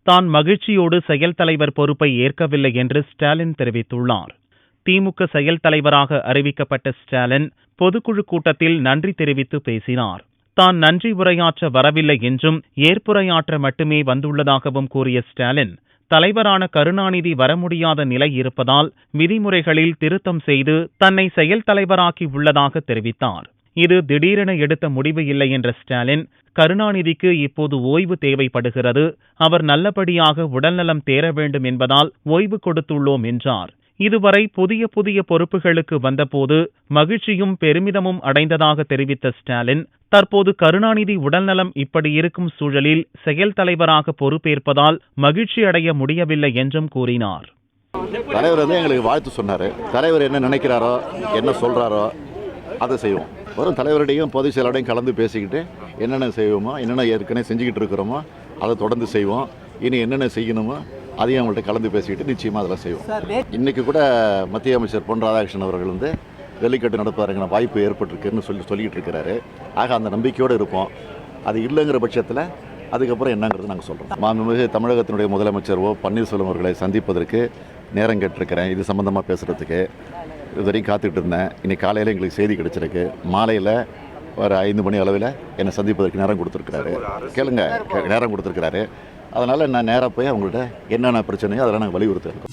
தான் மகிழ்ச்சியோடு செயல் தலைவர் பொறுப்பை ஏற்கவில்லை என்று ஸ்டாலின் தெரிவித்துள்ளார். திமுக செயல் தலைவராக அறிவிக்கப்பட்ட ஸ்டாலின் பொதுக்குழு கூட்டத்தில் நன்றி தெரிவித்து பேசினார். தான் நன்றி உரையாற்ற வரவில்லை என்றும் ஏற்புரையாற்ற மட்டுமே வந்துள்ளதாகவும் கூறிய ஸ்டாலின், தலைவரான கருணாநிதி வர முடியாத நிலை இருப்பதால் விதிமுறைகளில் திருத்தம் செய்து தன்னை செயல் தலைவராக்கி உள்ளதாக தெரிவித்தார். இது திடீரென எடுத்த முடிவு இல்லை என்ற ஸ்டாலின், கருணாநிதிக்கு இப்போது ஓய்வு தேவைப்படுகிறது, அவர் நல்லபடியாக உடல்நலம் தேர வேண்டும் என்பதால் ஓய்வு கொடுத்துள்ளோம் என்றார். இதுவரை புதிய புதிய பொறுப்புகளுக்கு வந்தபோது மகிழ்ச்சியும் பெருமிதமும் அடைந்ததாக தெரிவித்த ஸ்டாலின், தற்போது கருணாநிதி உடல்நலம் இப்படி இருக்கும் சூழலில் செயல் தலைவராக பொறுப்பேற்பதால் மகிழ்ச்சி அடைய முடியவில்லை என்றும் கூறினார். தலைவர் எங்களுக்கு வாழ்த்து சொன்னார். தலைவர் என்ன நினைக்கிறாரோ என்ன சொல்றாரோ அதை செய்வோம். வரும் தலைவருடையும் பொதுச் செயலோடையும் கலந்து பேசிக்கிட்டு என்னென்ன செய்வோமோ, என்னென்ன ஏற்கனவே செஞ்சுக்கிட்டு இருக்கிறோமோ அதை தொடர்ந்து செய்வோம். இனி என்னென்ன செய்யணுமோ அதையும் அவங்கள்ட்ட கலந்து பேசிக்கிட்டு நிச்சயமாக அதெல்லாம் செய்வோம். இன்றைக்கி கூட மத்திய அமைச்சர் பொன் ராதாகிருஷ்ணன் அவர்கள் ஜல்லிக்கட்டு நடத்துவாருங்கிற வாய்ப்பு ஏற்பட்டிருக்குன்னு சொல்லிக்கிட்டு இருக்கிறாரு. ஆக அந்த நம்பிக்கையோடு இருப்போம். அது இல்லைங்கிற பட்சத்தில் அதுக்கப்புறம் என்னங்கிறது நாங்கள் சொல்கிறோம். மாண்புமிகு தமிழகத்தினுடைய முதலமைச்சர் பன்னீர்செல்வம் அவர்களை சந்திப்பதற்கு நேரம் கேட்டிருக்கிறேன். இது சம்மந்தமாக பேசுகிறதுக்கு இதுவரையும் காத்துக்கிட்டு இருந்தேன். இன்றைக்கி காலையில் எங்களுக்கு செய்தி கிடச்சிருக்கு. மாலையில் ஒரு 5 மணி அளவில் என்னை சந்திப்பதற்கு நேரம் கொடுத்துருக்கிறாரு. நேரம் கொடுத்துருக்கிறாரு. அதனால் நான் நேராக போய் அவங்கள்ட்ட என்னென்ன பிரச்சனையோ அதெல்லாம் நாங்கள் வலியுறுத்த இருக்கோம்.